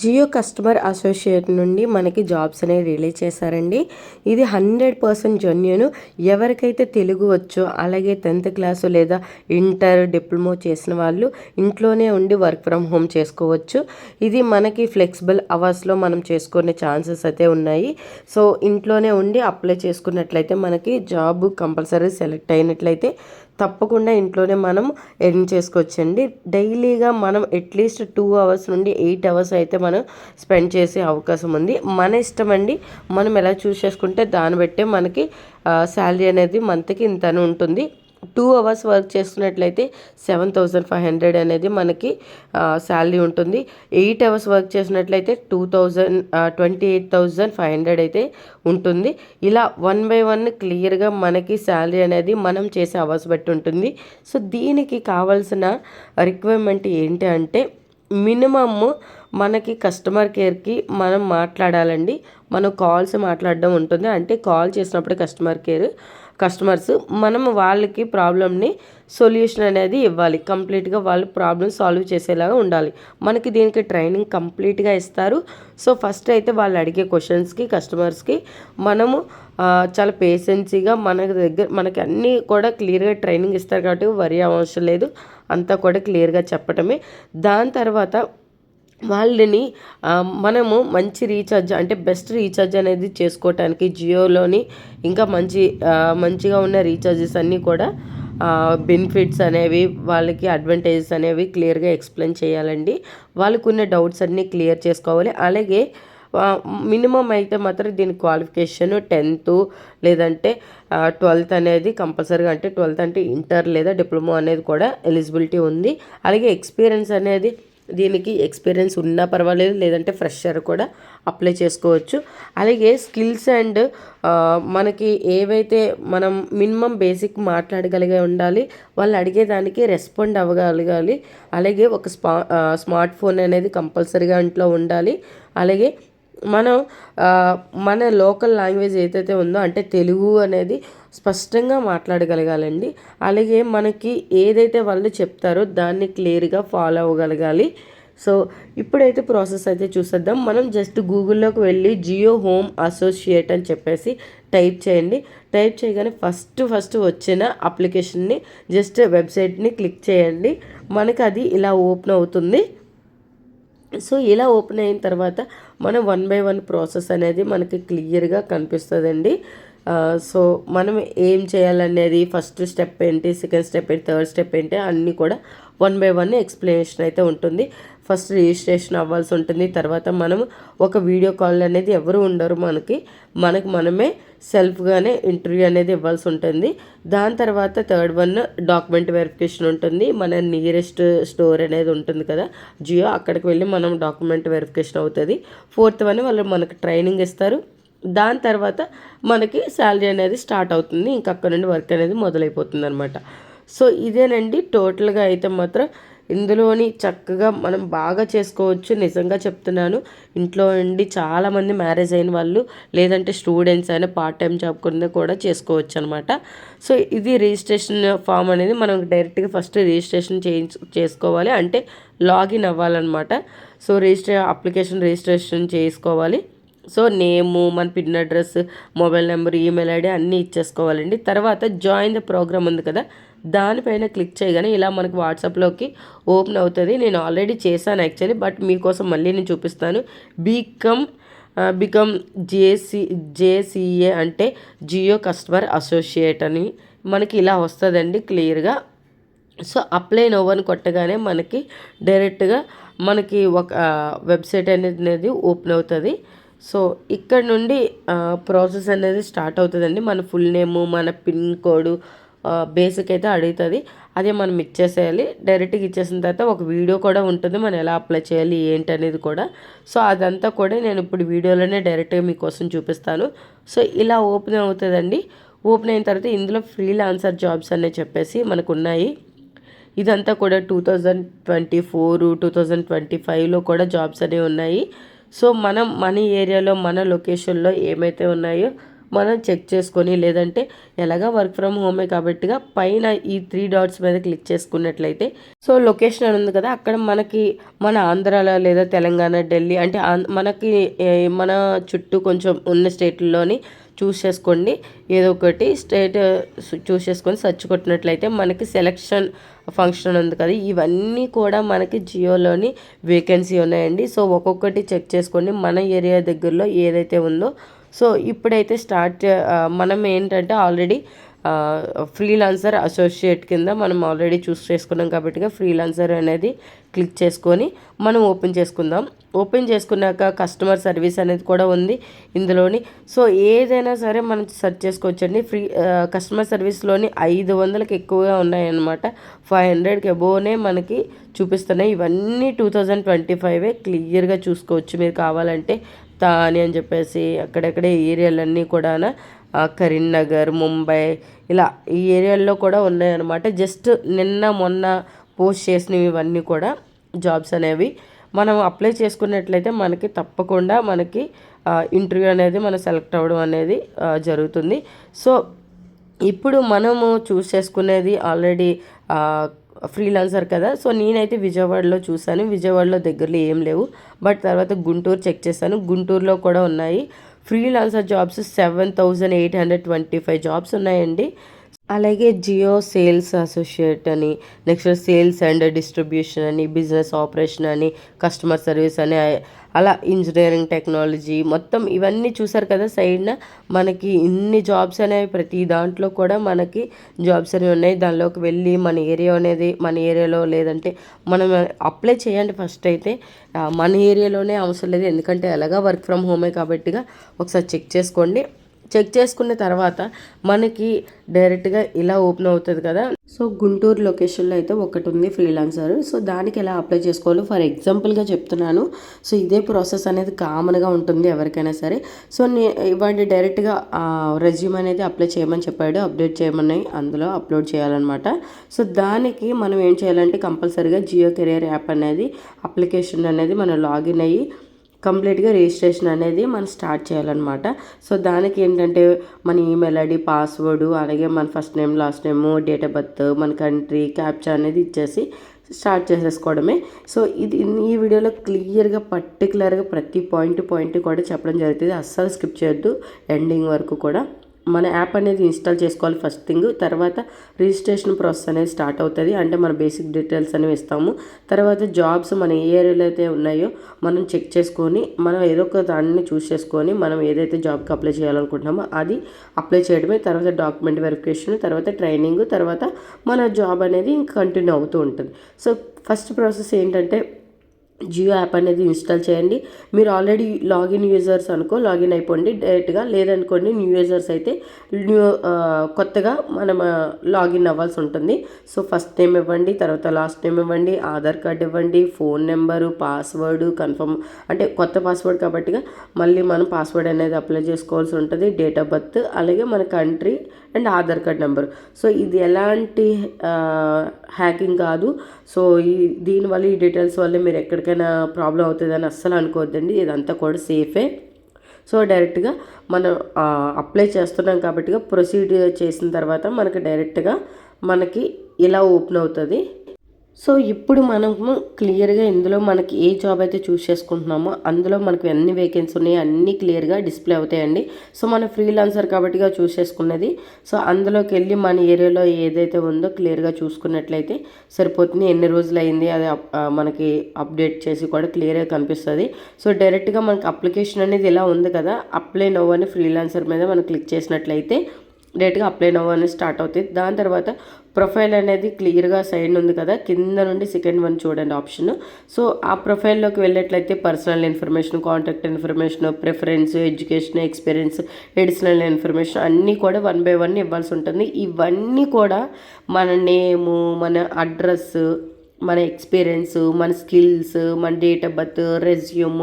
Jio customer associate నుండి మనకి jobs అనేవి రిలీజ్ చేశారండి. ఇది 100% జెన్యూన్. ఎవరికైతే తెలుగు వచ్చో అలాగే 10th క్లాసు లేదా ఇంటర్, డిప్లొమా చేసిన వాళ్ళు ఇంట్లోనే ఉండి వర్క్ ఫ్రమ్ హోమ్ చేసుకోవచ్చు. ఇది మనకి ఫ్లెక్సిబుల్ అవర్స్లో మనం చేసుకునే ఛాన్సెస్ అయితే ఉన్నాయి. సో ఇంట్లోనే ఉండి అప్లై చేసుకున్నట్లయితే మనకి జాబ్ కంపల్సరీ సెలెక్ట్ అయినట్లయితే తప్పకుండా ఇంట్లోనే మనం ఎర్న్ చేసుకోవచ్చండి. డైలీగా మనం అట్లీస్ట్ 2 అవర్స్ నుండి 8 అవర్స్ అయితే మనం స్పెండ్ చేసే అవకాశం ఉంది. మన ఇష్టం అండి. మనం ఎలా చూస్ చేసుకుంటే దాన్ని బట్టే మనకి శాలరీ అనేది మంత్కి ఇంతని ఉంటుంది. 2 అవర్స్ వర్క్ చేసుకున్నట్లయితే 7,500 అనేది మనకి శాలరీ ఉంటుంది. 8 అవర్స్ వర్క్ చేసినట్లయితే 28,500 అయితే ఉంటుంది. ఇలా 1 బై 1 క్లియర్గా మనకి శాలరీ అనేది మనం చేసే అవర్స్ బట్టి ఉంటుంది. సో దీనికి కావాల్సిన రిక్వైర్మెంట్ ఏంటి అంటే మినిమమ్ మనకి కస్టమర్ కేర్కి మనం మాట్లాడాలండి. మనం కాల్స్ మాట్లాడడం ఉంటుంది. అంటే కాల్ చేసినప్పుడు కస్టమర్స్ మనం వాళ్ళకి ప్రాబ్లమ్ని సొల్యూషన్ అనేది ఇవ్వాలి. కంప్లీట్గా వాళ్ళు ప్రాబ్లమ్ సాల్వ్ చేసేలాగా ఉండాలి. మనకి దీనికి ట్రైనింగ్ కంప్లీట్గా ఇస్తారు. సో ఫస్ట్ అయితే వాళ్ళు అడిగే క్వశ్చన్స్కి కస్టమర్స్కి మనము చాలా పేషెన్సీగా మనకి అన్నీ కూడా క్లియర్గా ట్రైనింగ్ ఇస్తారు కాబట్టి వరి అవసరం లేదు. అంతా కూడా క్లియర్గా చెప్పటమే. దాని తర్వాత వాళ్ళని మనము మంచి రీఛార్జ్ అంటే బెస్ట్ రీఛార్జ్ అనేది చేసుకోవటానికి జియోలోని ఇంకా మంచిగా ఉన్న రీఛార్జెస్ అన్నీ కూడా బెనిఫిట్స్ అనేవి వాళ్ళకి అడ్వాంటేజెస్ అనేవి క్లియర్గా ఎక్స్ప్లెయిన్ చేయాలండి. వాళ్ళకు ఉన్న డౌట్స్ అన్నీ క్లియర్ చేసుకోవాలి. అలాగే మినిమం అయితే మాత్రం దీని క్వాలిఫికేషన్ 10th లేదంటే 12th అనేది కంపల్సరీగా, అంటే 12th అంటే ఇంటర్ లేదా డిప్లొమా అనేది కూడా ఎలిజిబిలిటీ ఉంది. అలాగే ఎక్స్పీరియన్స్ అనేది దీనికి ఎక్స్పీరియన్స్ ఉన్నా పర్వాలేదు, లేదంటే ఫ్రెషర్ కూడా అప్లై చేసుకోవచ్చు. అలాగే స్కిల్స్ అండ్ మనకి ఏవైతే మనం మినిమం బేసిక్ మాట్లాడగలిగే ఉండాలి. వాళ్ళు అడిగేదానికి రెస్పాండ్ అవ్వగలగాలి. అలాగే ఒక స్మార్ట్ ఫోన్ అనేది కంపల్సరీగా ఇంట్లో ఉండాలి. అలాగే మనం మన లోకల్ లాంగ్వేజ్ ఏదైతే ఉందో అంటే తెలుగు అనేది స్పష్టంగా మాట్లాడగలగాలండి. అలాగే మనకి ఏదైతే వాళ్ళు చెప్తారో దాన్ని క్లియర్గా ఫాలో అవ్వగలగాలి. సో ఇప్పుడైతే ప్రాసెస్ అయితే చూసేద్దాం. మనం జస్ట్ గూగుల్లోకి వెళ్ళి జియో హోమ్ అసోసియేట్ అని చెప్పేసి టైప్ చేయండి. టైప్ చేయగానే ఫస్ట్ వచ్చిన అప్లికేషన్ని జస్ట్ వెబ్సైట్ని క్లిక్ చేయండి. మనకి అది ఇలా ఓపెన్ అవుతుంది. సో ఇలా ఓపెన్ అయిన తర్వాత మనం 1 బై 1 ప్రాసెస్ అనేది మనకి క్లియర్గా కనిపిస్తుందండి. సో మనం ఏం చేయాలనేది ఫస్ట్ స్టెప్ ఏంటి, సెకండ్ స్టెప్ ఏంటి, థర్డ్ స్టెప్ ఏంటి అన్నీ కూడా 1 బై 1 ఎక్స్ప్లెనేషన్ అయితే ఉంటుంది. ఫస్ట్ రిజిస్ట్రేషన్ అవ్వాల్సి ఉంటుంది. తర్వాత మనం ఒక వీడియో కాల్ అనేది ఎవరు ఉండరు, మనమే సెల్ఫ్గానే ఇంటర్వ్యూ అనేది ఇవ్వాల్సి ఉంటుంది. దాని తర్వాత థర్డ్ వన్ డాక్యుమెంట్ వెరిఫికేషన్ ఉంటుంది. మన నియరెస్ట్ స్టోర్ అనేది ఉంటుంది కదా జియో, అక్కడికి వెళ్ళి మనం డాక్యుమెంట్ వెరిఫికేషన్ అవుతుంది. ఫోర్త్ వన్ వాళ్ళు మనకు ట్రైనింగ్ ఇస్తారు. దాని తర్వాత మనకి శాలరీ అనేది స్టార్ట్ అవుతుంది. ఇంకా అక్కడ నుండి వర్క్ అనేది మొదలైపోతుంది అనమాట. సో ఇదేనండి టోటల్గా అయితే మాత్రం ఇందులోని చక్కగా మనం బాగా చేసుకోవచ్చు. నిజంగా చెప్తున్నాను. ఇంట్లో ఉండి చాలామంది మ్యారేజ్ అయిన వాళ్ళు లేదంటే స్టూడెంట్స్ అయినా పార్ట్ టైం జాబ్ కింద కూడా చేసుకోవచ్చు అనమాట. సో ఇది రిజిస్ట్రేషన్ ఫామ్ అనేది మనం డైరెక్ట్గా ఫస్ట్ రిజిస్ట్రేషన్ చేసుకోవాలి, అంటే లాగిన్ అవ్వాలన్నమాట. సో అప్లికేషన్ రిజిస్ట్రేషన్ చేసుకోవాలి. సో నేము, మన pin address, mobile number, email ID అన్నీ ఇచ్చేసుకోవాలండి. తర్వాత జాయిన్ ద ప్రోగ్రామ్ ఉంది కదా, దానిపైన క్లిక్ చేయగానే ఇలా మనకు వాట్సాప్లోకి ఓపెన్ అవుతుంది. నేను ఆల్రెడీ చేశాను యాక్చువల్లీ, బట్ మీకోసం మళ్ళీ నేను చూపిస్తాను. బికమ్ జేసీఏ అంటే జియో కస్టమర్ అసోసియేట్ అని మనకి ఇలా వస్తుందండి క్లియర్గా. సో అప్లై నౌ అని కొట్టగానే మనకి డైరెక్ట్గా మనకి ఒక వెబ్సైట్ అనేది ఓపెన్ అవుతుంది. సో ఇక్కడ నుండి ప్రాసెస్ అనేది స్టార్ట్ అవుతుందండి. మన ఫుల్ నేము, మన పిన్ కోడ్ బేసిక్ అయితే అడుగుతుంది. అదే మనం ఇచ్చేసేయాలి. డైరెక్ట్గా ఇచ్చేసిన తర్వాత ఒక వీడియో కూడా ఉంటుంది, మనం ఎలా అప్లై చేయాలి ఏంటి అనేది కూడా. సో అదంతా కూడా నేను ఇప్పుడు వీడియోలోనే డైరెక్ట్గా మీకోసం చూపిస్తాను. సో ఇలా ఓపెన్ అవుతుందండి. ఓపెన్ అయిన తర్వాత ఇందులో ఫ్రీలాన్సర్ జాబ్స్ అనే చెప్పేసి మనకు ఉన్నాయి. ఇదంతా కూడా 2024, 2025లో కూడా జాబ్స్ అనేవి ఉన్నాయి. సో మనం మన ఏరియాలో, మన లొకేషన్లో ఏమైతే ఉన్నాయో మనం చెక్ చేసుకొని, లేదంటే ఎలాగా వర్క్ ఫ్రమ్ హోమే కాబట్టిగా పైన ఈ 3 డాట్స్ మీద క్లిక్ చేసుకున్నట్లయితే సో లొకేషన్ అని ఉంది కదా, అక్కడ మనకి మన ఆంధ్రాలో లేదా తెలంగాణ, ఢిల్లీ అంటే మనకి మన చుట్టూ కొంచెం ఉన్న స్టేట్లలోని చూస్ చేసుకోండి. ఏదో ఒకటి స్టేట్ చూస్ చేసుకొని సెర్చ్ కొట్టినట్లయితే మనకి సెలెక్షన్ ఫంక్షన్ ఉంది కదా, ఇవన్నీ కూడా మనకి జియోలోని వేకెన్సీ ఉన్నాయండి. సో ఒక్కొక్కటి చెక్ చేసుకోండి మన ఏరియా దగ్గరలో ఏదైతే ఉందో. సో ఇప్పుడైతే మనం ఏంటంటే ఆల్రెడీ ఫ్రీలాన్సర్ అసోసియేట్ కింద మనం ఆల్రెడీ చూస్ చేసుకున్నాం కాబట్టి ఫ్రీలాన్సర్ అనేది క్లిక్ చేసుకొని మనం ఓపెన్ చేసుకుందాం. ఓపెన్ చేసుకున్నాక కస్టమర్ సర్వీస్ అనేది కూడా ఉంది ఇందులోని. సో ఏదైనా సరే మనం సెర్చ్ చేసుకోవచ్చండి. కస్టమర్ సర్వీస్లోని 500కి ఎక్కువగా ఉన్నాయన్నమాట. 500కి అబోవ్నే మనకి చూపిస్తున్నాయి. ఇవన్నీ 2025 క్లియర్గా చూసుకోవచ్చు మీరు కావాలంటే. తాని అని చెప్పేసి అక్కడెక్కడే ఏరియాలన్నీ కూడా కరీంనగర్, ముంబై ఇలా ఈ ఏరియాల్లో కూడా ఉన్నాయన్నమాట. జస్ట్ నిన్న మొన్న పోస్ట్ చేసినవి ఇవన్నీ కూడా జాబ్స్ అనేవి మనం అప్లై చేసుకున్నట్లయితే మనకి తప్పకుండా మనకి ఇంటర్వ్యూ అనేది మనం సెలెక్ట్ అవ్వడం అనేది జరుగుతుంది. సో ఇప్పుడు మనము చూస్ చేసుకునేది ఆల్రెడీ ఫ్రీలాన్సర్ కదా. సో నేనైతే విజయవాడలో చూశాను. విజయవాడలో దగ్గరలో ఏం లేవు, బట్ తర్వాత గుంటూరు చెక్ చేశాను, గుంటూరులో కూడా ఉన్నాయి ఫ్రీలాన్సర్ జాబ్స్. 7,825 జాబ్స్ ఉన్నాయండి. అలాగే జియో సేల్స్ అసోసియేట్ అని, నెక్స్ట్ సేల్స్ అండ్ డిస్ట్రిబ్యూషన్ అని, బిజినెస్ ఆపరేషన్ అని, కస్టమర్ సర్వీస్ అని, అలా ఇంజనీరింగ్ టెక్నాలజీ మొత్తం ఇవన్నీ చూసారు కదా సైడ్న. మనకి ఇన్ని జాబ్స్ అనేవి ప్రతి దాంట్లో కూడా మనకి జాబ్స్ అనేవి ఉన్నాయి. దానిలోకి వెళ్ళి మన ఏరియాలో లేదంటే మనం అప్లై చేయండి. ఫస్ట్ అయితే మన ఏరియాలోనే అవసరం లేదు, ఎందుకంటే ఎలాగా వర్క్ ఫ్రమ్ హోమే కాబట్టిగా ఒకసారి చెక్ చేసుకోండి. చెక్ చేసుకున్న తర్వాత మనకి డైరెక్ట్గా ఇలా ఓపెన్ అవుతుంది కదా. సో గుంటూరు లొకేషన్లో అయితే ఒకటి ఉంది ఫ్రీలాన్సర్. సో దానికి ఎలా అప్లై చేసుకోవాలో ఫర్ ఎగ్జాంపుల్గా చెప్తున్నాను. సో ఇదే ప్రాసెస్ అనేది కామన్గా ఉంటుంది ఎవరికైనా సరే. సో ఇవ్వండి డైరెక్ట్గా రెజ్యూమ్ అనేది అప్లై చేయమని చెప్పాడు, అప్డేట్ చేయమని అందులో అప్లోడ్ చేయాలన్నమాట. సో దానికి మనం ఏం చేయాలంటే కంపల్సరీగా జియో కెరియర్ యాప్ అనేది అప్లికేషన్ అనేది మనం లాగిన్ అయ్యి కంప్లీట్గా రిజిస్ట్రేషన్ అనేది మనం స్టార్ట్ చేయాలన్నమాట. సో దానికి ఏంటంటే మన ఈమెయిల్ ఐడి, పాస్వర్డ్, అలాగే మన first name, last name, date of birth, మన కంట్రీ, క్యాప్చా అనేది ఇచ్చేసి స్టార్ట్ చేసేసుకోవడమే. సో ఈ వీడియోలో క్లియర్గా పర్టికులర్గా ప్రతి పాయింట్ కూడా చెప్పడం జరుగుతుంది. అస్సలు స్కిప్ చేయొద్దు ఎండింగ్ వరకు కూడా. మన యాప్ అనేది ఇన్స్టాల్ చేసుకోవాలి ఫస్ట్ థింగ్. తర్వాత రిజిస్ట్రేషన్ ప్రాసెస్ అనేది స్టార్ట్ అవుతుంది. అంటే మన బేసిక్ డీటెయిల్స్ అనేవి ఇస్తాము. తర్వాత జాబ్స్ మన ఏ ఏరియాలో అయితే ఉన్నాయో మనం చెక్ చేసుకొని మనం ఏదో ఒక దాన్ని చూస్ చేసుకొని మనం ఏదైతే జాబ్కి అప్లై చేయాలనుకుంటున్నామో అది అప్లై చేయడమే. తర్వాత డాక్యుమెంట్ వెరిఫికేషన్, తర్వాత ట్రైనింగ్, తర్వాత మన జాబ్ అనేది ఇంకా కంటిన్యూ అవుతూ ఉంటుంది. సో ఫస్ట్ ప్రాసెస్ ఏంటంటే జియో యాప్ అనేది ఇన్స్టాల్ చేయండి. మీరు ఆల్రెడీ లాగిన్ యూజర్స్ అనుకో లాగిన్ అయిపోండి డైరెక్ట్గా, లేదనుకోండి న్యూ యూజర్స్ అయితే కొత్తగా మనం లాగిన్ అవ్వాల్సి ఉంటుంది. సో ఫస్ట్ నేమ్ ఇవ్వండి, తర్వాత లాస్ట్ నేమ్ ఇవ్వండి, ఆధార్ కార్డ్ ఇవ్వండి, ఫోన్ నెంబరు, పాస్వర్డ్ కన్ఫర్మ్ అంటే కొత్త పాస్వర్డ్ కాబట్టిగా మళ్ళీ మనం పాస్వర్డ్ అనేది అప్లై చేసుకోవాల్సి ఉంటుంది, డేట్ ఆఫ్ బర్త్, అలాగే మన country and Aadhaar card number. So ఇది ఎలాంటి హ్యాకింగ్ కాదు. సో దీనివల్ల ఈ డీటెయిల్స్ వల్ల మీరు ఎక్కడికైనా ప్రాబ్లం అవుతుందని అస్సలు అనుకోవద్దండి, ఇదంతా కూడా సేఫే. సో డైరెక్ట్గా మనం అప్లై చేస్తున్నాం కాబట్టి ప్రొసీడ్ చేసిన తర్వాత మనకి ఇలా ఓపెన్ అవుతుంది. సో ఇప్పుడు మనము క్లియర్గా ఇందులో మనకి ఏ జాబ్ అయితే చూస్ చేసుకుంటున్నామో అందులో మనకు ఎన్ని వేకెన్సీ ఉన్నాయో అన్నీ క్లియర్గా డిస్ప్లే అవుతాయండి. సో మన ఫ్రీలాన్సర్ కాబట్టిగా చూస్ చేసుకున్నది. సో అందులోకి వెళ్ళి మన ఏరియాలో ఏదైతే ఉందో క్లియర్గా చూసుకున్నట్లయితే సరిపోతుంది. ఎన్ని రోజులు అయింది అది మనకి అప్డేట్ చేసి కూడా క్లియర్గా కనిపిస్తుంది. సో డైరెక్ట్గా మనకి అప్లికేషన్ అనేది ఇలా ఉంది కదా, అప్లై నౌ అని ఫ్రీలాన్సర్ మీద మనం క్లిక్ చేసినట్లయితే డైరెక్ట్గా అప్లై నౌ అని స్టార్ట్ అవుతుంది. దాని తర్వాత ప్రొఫైల్ అనేది క్లియర్గా సైడ్ ఉంది కదా, కింద నుండి సెకండ్ వన్ చూడండి ఆప్షన్. సో ఆ ప్రొఫైల్లోకి వెళ్ళేట్లయితే personal information, contact information, preference, education, experience, additional information అన్నీ కూడా 1 by 1 ఇవ్వాల్సి ఉంటుంది. ఇవన్నీ కూడా మన నేము, మన అడ్రస్, మన ఎక్స్పీరియన్స్, మన స్కిల్స్, మన date of birth, resume,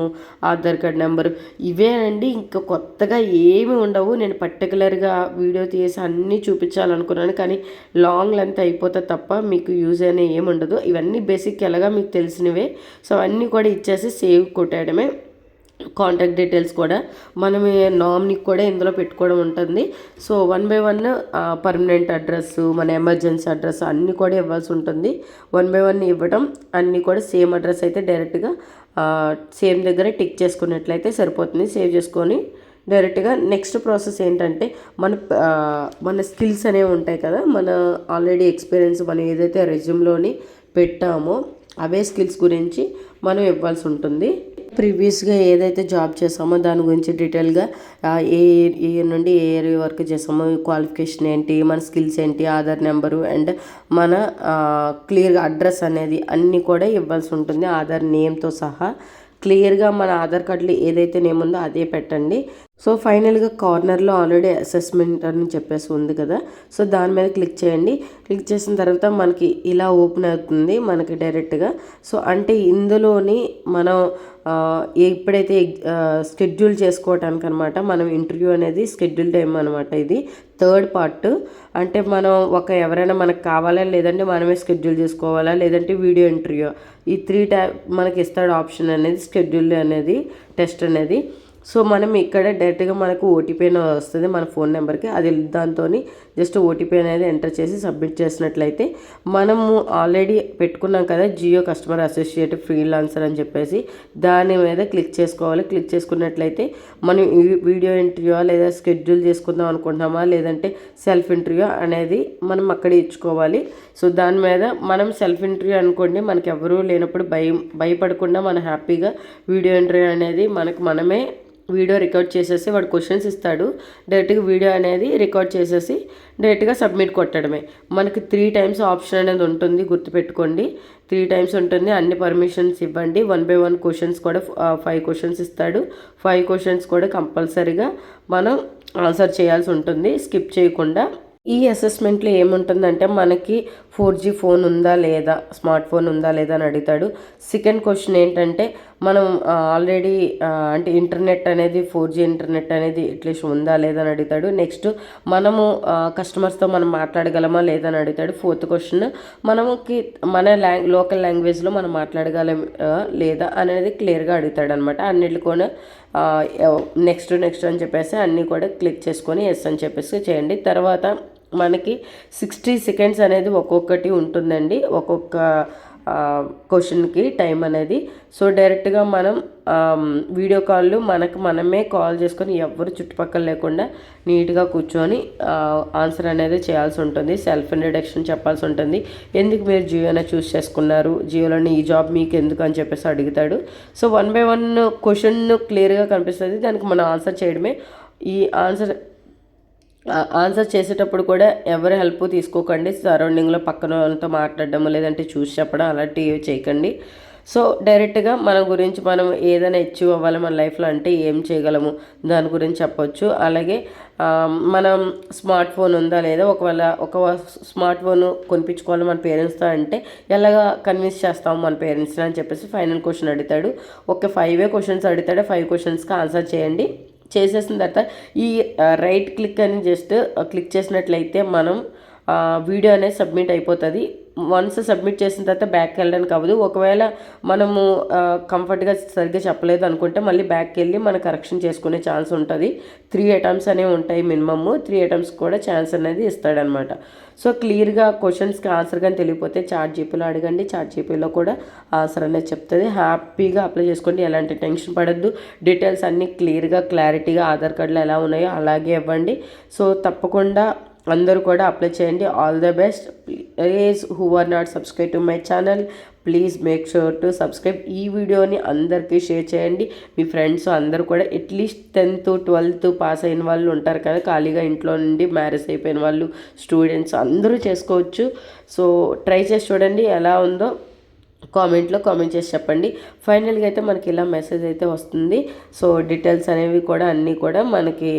Aadhaar card number ఇవేనండి. ఇంకా కొత్తగా ఏమి ఉండవు. నేను పర్టికులర్గా వీడియో తీసి అన్నీ చూపించాలనుకున్నాను, కానీ లాంగ్ లెంత్ అయిపోతే తప్ప మీకు యూజ్ అనేది ఏమి ఉండదు. ఇవన్నీ బేసిక్ ఎలాగా మీకు తెలిసినవే. సో అన్నీ కూడా ఇచ్చేసి సేవ్ కొట్టేయడమే. కాంటాక్ట్ డీటెయిల్స్ కూడా మనం నామినీకి కూడా ఇందులో పెట్టుకోవడం ఉంటుంది. సో 1 బై 1 పర్మనెంట్ అడ్రస్, మన ఎమర్జెన్సీ అడ్రస్ అన్నీ కూడా ఇవ్వాల్సి ఉంటుంది. 1 బై 1 ఇవ్వడం అన్నీ కూడా సేమ్ అడ్రస్ అయితే డైరెక్ట్గా సేమ్ దగ్గర టిక్ చేసుకున్నట్లయితే సరిపోతుంది. సేవ్ చేసుకొని డైరెక్ట్గా నెక్స్ట్ ప్రాసెస్ ఏంటంటే మన స్కిల్స్ అనేవి ఉంటాయి కదా, మన ఆల్రెడీ ఎక్స్పీరియన్స్ మనం ఏదైతే రెజ్యూమ్లోని పెట్టామో అవే స్కిల్స్ గురించి మనం ఇవ్వాల్సి ఉంటుంది. ప్రీవియస్గా ఏదైతే జాబ్ చేసామో దాని గురించి డీటెయిల్గా ఏ ఇయర్ నుండి ఏ ఇయర్ వరకు చేసామో, క్వాలిఫికేషన్ ఏంటి, మన స్కిల్స్ ఏంటి, ఆధార్ నెంబరు అండ్ మన క్లియర్గా అడ్రస్ అనేది అన్నీ కూడా ఇవ్వాల్సి ఉంటుంది. ఆధార్ నేమ్తో సహా క్లియర్గా మన ఆధార్ కార్డులో ఏదైతే నేమ్ ఉందో అదే పెట్టండి. సో ఫైనల్గా కార్నర్లో ఆల్రెడీ అసెస్మెంట్ అని చెప్పేసి ఉంది కదా, సో దాని మీద క్లిక్ చేయండి. క్లిక్ చేసిన తర్వాత మనకి ఇలా ఓపెన్ అవుతుంది మనకి డైరెక్ట్గా. సో అంటే ఇందులోని మనం ఎప్పుడైతే షెడ్యూల్ చేసుకోవటానికి అనమాట, మనం ఇంటర్వ్యూ అనేది షెడ్యూల్ టైం అనమాట. ఇది థర్డ్ పార్ట్. అంటే మనం ఎవరైనా మనకు కావాలా, లేదంటే మనమే షెడ్యూల్ చేసుకోవాలా, లేదంటే వీడియో ఇంటర్వ్యూ, ఈ 3 మనకి ఇస్తాడు ఆప్షన్ అనేది, షెడ్యూల్ అనేది, టెస్ట్ అనేది. సో మనం ఇక్కడ డైరెక్ట్గా మనకు ఓటీపీ అనేది వస్తుంది మన ఫోన్ నెంబర్కి. అది దాంతో జస్ట్ ఓటీపీ అనేది ఎంటర్ చేసి సబ్మిట్ చేసినట్లయితే మనము ఆల్రెడీ పెట్టుకున్నాం కదా జియో కస్టమర్ అసోసియేట్ ఫ్రీలాన్సర్ అని చెప్పేసి, దాని మీద క్లిక్ చేసుకోవాలి. క్లిక్ చేసుకున్నట్లయితే మనం వీడియో ఇంటర్వ్యూ లేదా షెడ్యూల్ చేసుకుందాం అనుకుంటున్నామా, లేదంటే సెల్ఫ్ ఇంటర్వ్యూ అనేది మనం అక్కడ ఇచ్చుకోవాలి. సో దాని మీద మనం సెల్ఫ్ ఇంటర్వ్యూ అనుకోండి, మనకి ఎవరూ లేనప్పుడు భయపడకుండా మన హ్యాపీగా వీడియో ఇంటర్వ్యూ అనేది మనమే వీడియో రికార్డ్ చేసేసి వాడు క్వశ్చన్స్ ఇస్తాడు, డైరెక్ట్గా వీడియో అనేది రికార్డ్ చేసేసి డైరెక్ట్గా సబ్మిట్ కొట్టడమే. మనకి 3 times ఆప్షన్ అనేది ఉంటుంది, గుర్తుపెట్టుకోండి. 3 times ఉంటుంది. అన్ని పర్మిషన్స్ ఇవ్వండి. 1 by 1 క్వశ్చన్స్ కూడా 5 questions ఇస్తాడు. 5 questions కూడా కంపల్సరీగా మనం ఆన్సర్ చేయాల్సి ఉంటుంది స్కిప్ చేయకుండా. ఈ అసెస్మెంట్లో ఏముంటుందంటే మనకి 4G ఫోన్ ఉందా లేదా, స్మార్ట్ ఫోన్ ఉందా లేదా అని అడుగుతాడు. సెకండ్ క్వశ్చన్ ఏంటంటే మనం ఆల్రెడీ అంటే ఇంటర్నెట్ అనేది 4G ఇంటర్నెట్ అనేది అట్లీస్ట్ ఉందా లేదా అని అడుగుతాడు. నెక్స్ట్ మనము కస్టమర్స్తో మనం మాట్లాడగలమా లేదా అని అడుగుతాడు. ఫోర్త్ క్వశ్చన్ మనకి మన లోకల్ లాంగ్వేజ్లో మనం మాట్లాడగలం లేదా అనేది క్లియర్గా అడుగుతాడు అనమాట. అన్నిటి కూడా నెక్స్ట్ అని చెప్పేసి అన్నీ కూడా క్లిక్ చేసుకొని ఎస్ అని చెప్పేసి చేయండి. తర్వాత మనకి 60 seconds అనేది ఒక్కొక్కటి ఉంటుందండి, ఒక్కొక్క క్వశ్చన్కి టైం అనేది. సో డైరెక్ట్గా మనం వీడియో కాల్లో మనమే కాల్ చేసుకొని ఎవరు చుట్టుపక్కల లేకుండా నీట్గా కూర్చొని ఆన్సర్ అనేది చేయాల్సి ఉంటుంది. సెల్ఫ్ ఇంట్రడక్షన్ చెప్పాల్సి ఉంటుంది. ఎందుకు మీరు జియోనే చూస్ చేసుకున్నారు, జియోలోని ఈ జాబ్ మీకు ఎందుకు అని చెప్పేసి అడుగుతాడు. సో 1 by 1 క్వశ్చన్ క్లియర్గా కనిపిస్తుంది, దానికి మనం ఆన్సర్ చేయడమే. ఈ ఆన్సర్ చేసేటప్పుడు కూడా ఎవరి హెల్ప్ తీసుకోకండి. సరౌండింగ్లో పక్కన వాళ్ళతో మాట్లాడడం లేదంటే చూసి చెప్పడం అలాంటివి చేయకండి. సో డైరెక్ట్గా మన గురించి మనం ఏదైనా అచీవ్ అవ్వాలి మన లైఫ్లో అంటే ఏం చేయగలము దాని గురించి చెప్పొచ్చు. అలాగే మనం స్మార్ట్ ఫోన్ ఉందా లేదా, ఒకవేళ ఒక స్మార్ట్ ఫోన్ కొనిపించుకోవాలి మన పేరెంట్స్తో అంటే ఎలాగా కన్విన్స్ చేస్తాము మన పేరెంట్స్ని అని చెప్పేసి ఫైనల్ క్వశ్చన్ అడుగుతాడు. 5 questions అడుగుతాడు. 5 questionsకి ఆన్సర్ చేయండి. చేసేసిన తర్వాత ఈ రైట్ క్లిక్ అని జస్ట్ క్లిక్ చేసినట్లయితే మనం వీడియో అనేది సబ్మిట్ అయిపోతుంది. వన్స్ సబ్మిట్ చేసిన తర్వాత బ్యాక్కి వెళ్ళడానికి అవ్వదు. ఒకవేళ మనము కంఫర్ట్గా సరిగ్గా చెప్పలేదు అనుకుంటే మళ్ళీ బ్యాక్కి వెళ్ళి మనం కరెక్షన్ చేసుకునే ఛాన్స్ ఉంటుంది. 3 attempts అనేవి ఉంటాయి మినిమమ్. 3 attempts కూడా ఛాన్స్ అనేది ఇస్తాడనమాట. సో క్లియర్గా క్వశ్చన్స్కి ఆన్సర్ కానీ తెలియకపోతే చాట్‌జీపీలో అడగండి. చాట్‌జీపీలో కూడా ఆన్సర్ అనేది చెప్తుంది. హ్యాపీగా అప్లై చేసుకోండి, ఎలాంటి టెన్షన్ పడద్దు. డీటెయిల్స్ అన్నీ క్లారిటీగా ఆధార్ కార్డులో ఎలా ఉన్నాయో అలాగే ఇవ్వండి. సో తప్పకుండా అందరూ కూడా అప్లై చేయండి. All the best. Please who are not subscribe to my channel please make sure to subscribe. ఈ వీడియోని అందరికీ షేర్ చేయండి. మీ ఫ్రెండ్స్ అందరూ కూడా అట్లీస్ట్ 10th 12th పాస్ అయిన వాళ్ళు ఉంటారు కదా, ఖాళీగా ఇంట్లో నుండి మ్యారేజ్ అయిపోయిన వాళ్ళు, స్టూడెంట్స్ అందరూ చేసుకోవచ్చు. సో ట్రై చేసి చూడండి, ఎలా ఉందో కామెంట్ చేసి చెప్పండి. ఫైనల్గా అయితే మనకి ఇలా మెసేజ్ అయితే వస్తుంది. సో డీటెయిల్స్ అనేవి కూడా అన్నీ కూడా మనకి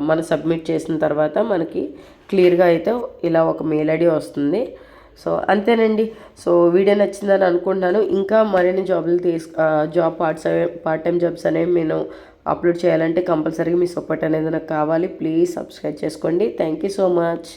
మనం సబ్మిట్ చేసిన తర్వాత మనకి క్లియర్గా అయితే ఇలా ఒక మెయిల్ ఐడి వస్తుంది. సో అంతేనండి. సో వీడియో నచ్చిందని అనుకుంటున్నాను. ఇంకా మరిన్ని జాబ్ పార్ట్ టైం జాబ్స్ అనేవి నేను అప్లోడ్ చేయాలంటే కంపల్సరీగా మీ సపోర్ట్ అనేది నాకు కావాలి. ప్లీజ్ సబ్స్క్రైబ్ చేసుకోండి. Thank you so much.